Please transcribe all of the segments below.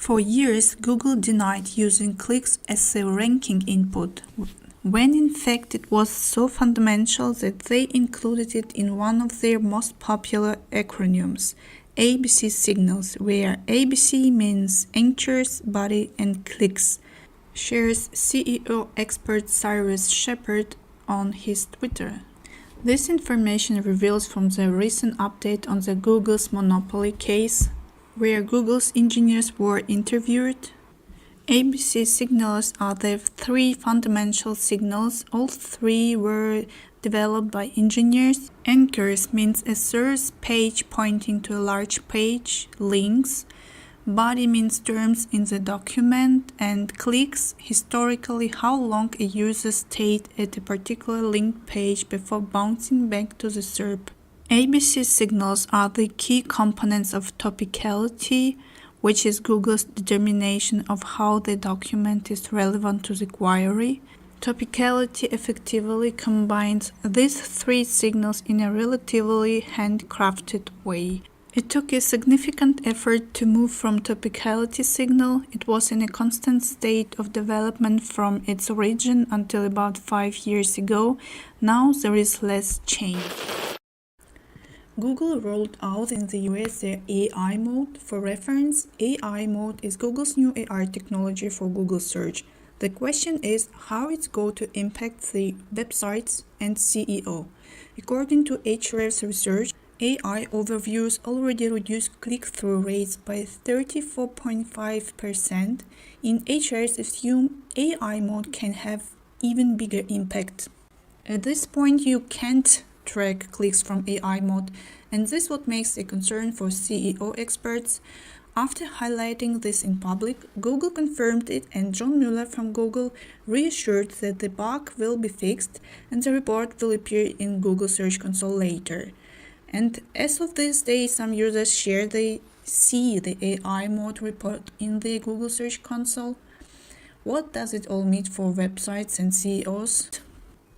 For years, Google denied using clicks as SEO ranking input, when in fact it was so fundamental that they included it in one of their most popular acronyms, ABC signals, where ABC means anchors, body, and clicks, shares CEO expert Cyrus Shepard on his Twitter. This information reveals from the recent update on the Google's monopoly case, where Google's engineers were interviewed. ABC signals are the three fundamental signals. All three were developed by engineers. Anchors means a source page pointing to a large page, links. Body means terms in the document, and clicks, historically how long a user stayed at a particular link page before bouncing back to the SERP. ABC signals are the key components of topicality, which is Google's determination of how the document is relevant to the query. Topicality effectively combines these three signals in a relatively handcrafted way. It took a significant effort to move from topicality signal. It was in a constant state of development from its origin until about 5 years ago. Now there is less change. Google rolled out in the US their AI mode. For reference, AI mode is Google's new AI technology for Google search. The question is how it's going to impact the websites and SEO. According to Ahrefs research, AI overviews already reduced click-through rates by 34.5%. In Ahrefs assume AI mode can have even bigger impact. At this point, you can't track clicks from AI mode, and this is what makes a concern for SEO experts. After highlighting this in public, Google confirmed it, and John Mueller from Google reassured that the bug will be fixed and the report will appear in Google Search Console later. And as of this day, some users share they see the AI mode report in the Google Search Console. What does it all mean for websites and SEOs?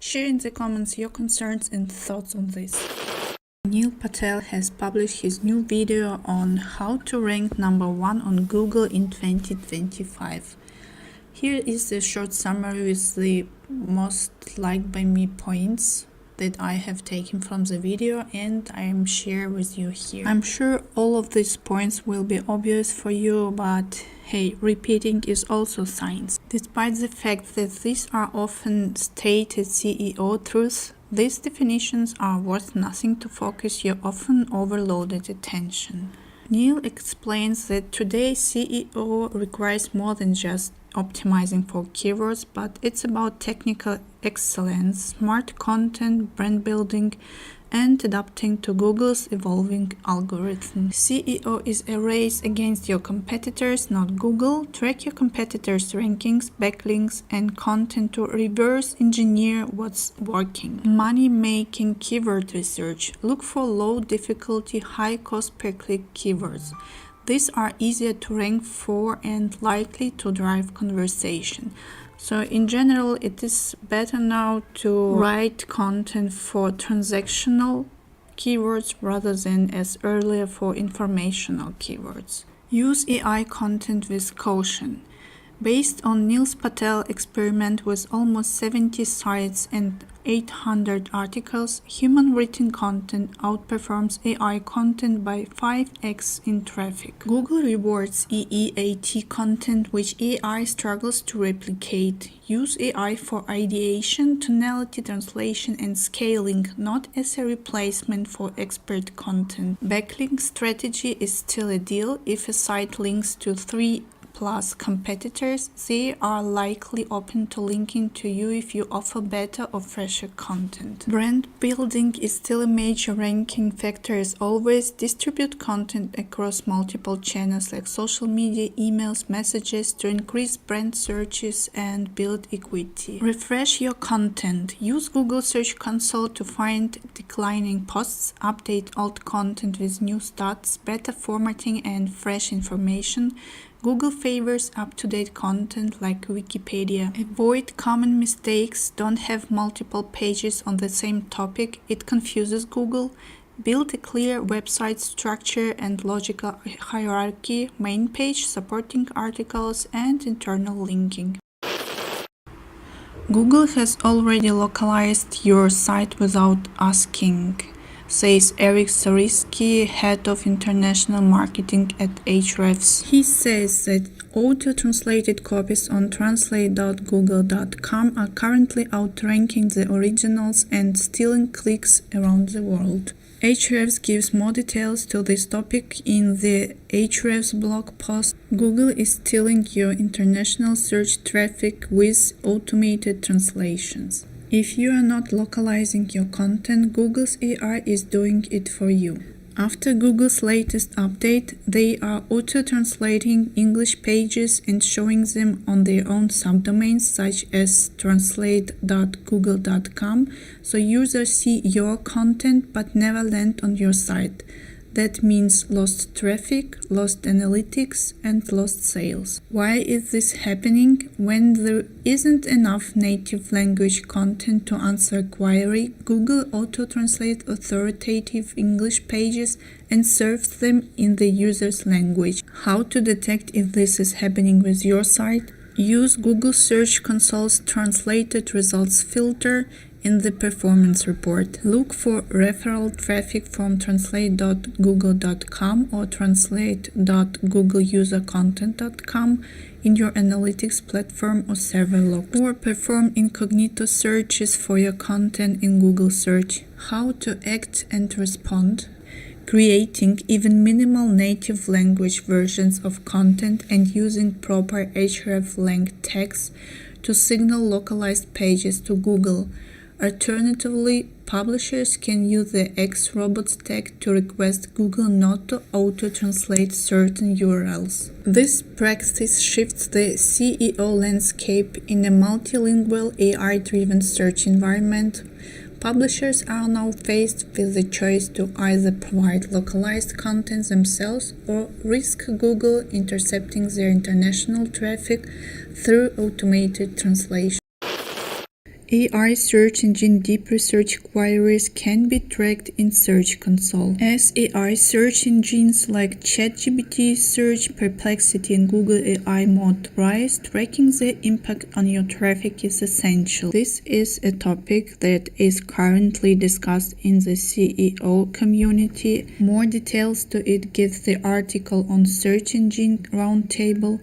Share in the comments your concerns and thoughts on this. Neil Patel has published his new video on how to rank #1 on Google in 2025. Here is a short summary with the most liked by me points that I have taken from the video, and I am share with you here. I'm sure all of these points will be obvious for you, but hey, repeating is also science. Despite the fact that these are often stated SEO truths, these definitions are worth nothing to focus your often overloaded attention. Neil explains that today's SEO requires more than just optimizing for keywords, but it's about technical excellence, smart content, brand building, and adapting to Google's evolving algorithm. SEO is a race against your competitors, not Google. Track your competitors' rankings, backlinks, and content to reverse engineer what's working. Money-making keyword research. Look for low difficulty, high cost per click keywords. These are easier to rank for and likely to drive conversation. So in general, it is better now to write content for transactional keywords rather than as earlier for informational keywords. Use AI content with caution. Based on Neil Patel experiment with almost 70 sites and 800 articles, human written content outperforms AI content by 5x in traffic. Google rewards EEAT content which AI struggles to replicate. Use AI for ideation, tonality, translation, and scaling, not as a replacement for expert content. Backlink strategy is still a deal. If a site links to 3+ competitors, they are likely open to linking to you if you offer better or fresher content. Brand building is still a major ranking factor as always. Distribute content across multiple channels like social media, emails, messages to increase brand searches and build equity. Refresh your content. Use Google Search Console to find declining posts, update old content with new stats, better formatting, and fresh information. Google favors up-to-date content like Wikipedia. Avoid common mistakes. Don't have multiple pages on the same topic. It confuses Google. Build a clear website structure and logical hierarchy, main page, supporting articles, and internal linking. Google has already localized your site without asking, says Eric Sariski, head of international marketing at Ahrefs. He says that auto-translated copies on translate.google.com are currently outranking the originals and stealing clicks around the world. Ahrefs gives more details to this topic in the Ahrefs blog post. Google is stealing your international search traffic with automated translations. If you are not localizing your content, Google's AI is doing it for you. After Google's latest update, they are auto-translating English pages and showing them on their own subdomains such as translate.google.com, so users see your content but never land on your site. That means lost traffic, lost analytics, and lost sales. Why is this happening? When there isn't enough native language content to answer a query, Google auto-translates authoritative English pages and serves them in the user's language. How to detect if this is happening with your site? Use Google Search Console's Translated Results filter in the performance report. Look for referral traffic from translate.google.com or translate.googleusercontent.com in your analytics platform or server log, or perform incognito searches for your content in Google Search. How to act and respond? Creating even minimal native language versions of content and using proper href-length tags to signal localized pages to Google. Alternatively, publishers can use the xrobots tag to request Google not to auto-translate certain URLs. This practice shifts the SEO landscape in a multilingual AI-driven search environment. Publishers are now faced with the choice to either provide localized content themselves or risk Google intercepting their international traffic through automated translation. AI search engine deep research queries can be tracked in Search Console. As AI search engines like ChatGPT, Search, Perplexity, and Google AI Mode rise, tracking the impact on your traffic is essential. This is a topic that is currently discussed in the SEO community. More details to it gives the article on Search Engine Roundtable,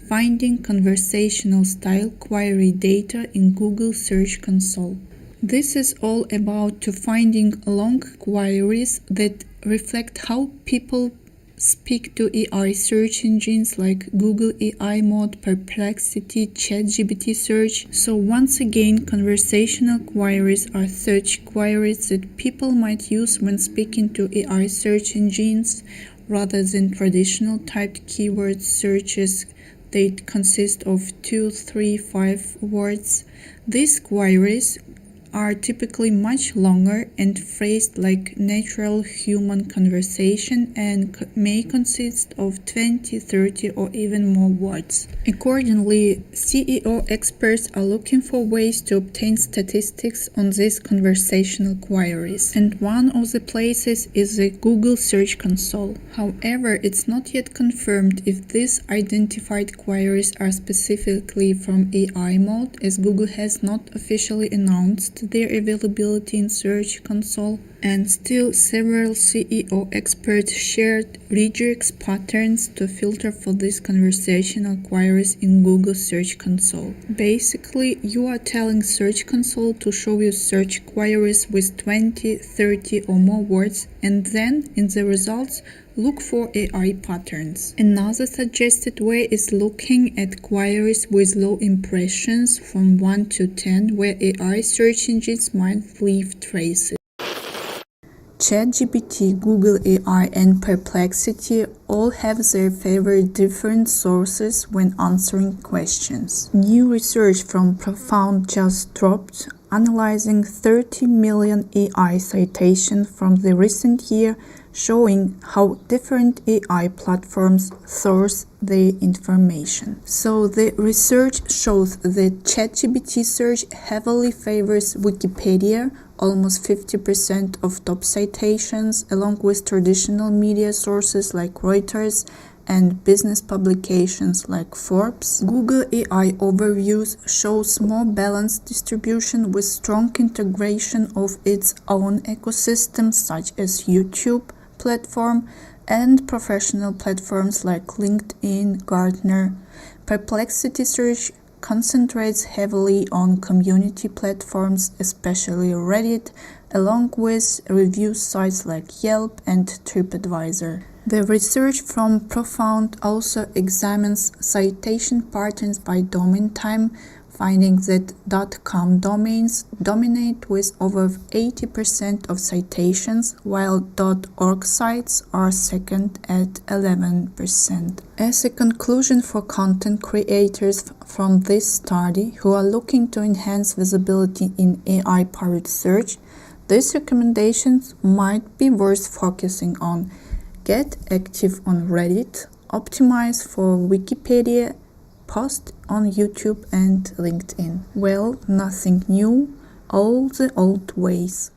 Finding Conversational Style Query Data in Google Search Console. This is all about finding long queries that reflect how people speak to AI search engines like Google AI Mode, Perplexity, ChatGPT Search. So once again, conversational queries are search queries that people might use when speaking to AI search engines rather than traditional typed keyword searches that consist of 2, 3, 5 words. These queries are typically much longer and phrased like natural human conversation and may consist of 20, 30, or even more words. Accordingly, SEO experts are looking for ways to obtain statistics on these conversational queries, and one of the places is the Google Search Console. However, it's not yet confirmed if these identified queries are specifically from AI mode, as Google has not officially announced their availability in Search Console, and still several SEO experts shared regex patterns to filter for these conversational queries in Google Search Console. Basically, you are telling Search Console to show you search queries with 20, 30 or more words, and then in the results look for AI patterns. Another suggested way is looking at queries with low impressions from 1 to 10, where AI search engines might leave traces. ChatGPT, Google AI, and Perplexity all have their favorite different sources when answering questions. New research from Profound just dropped, analyzing 30 million AI citations from the recent year, showing how different AI platforms source their information. So the research shows that ChatGPT search heavily favors Wikipedia, almost 50% of top citations, along with traditional media sources like Reuters and business publications like Forbes. Google AI Overviews shows more balanced distribution with strong integration of its own ecosystems such as YouTube platform and professional platforms like LinkedIn, Gartner. Perplexity search concentrates heavily on community platforms, especially Reddit, along with review sites like Yelp and TripAdvisor. The research from Profound also examines citation patterns by domain time, finding that .com domains dominate with over 80% of citations, while .org sites are second at 11%. As a conclusion for content creators from this study who are looking to enhance visibility in AI-powered search, these recommendations might be worth focusing on. Get active on Reddit, optimize for Wikipedia, post on YouTube and LinkedIn. Well, nothing new, all the old ways.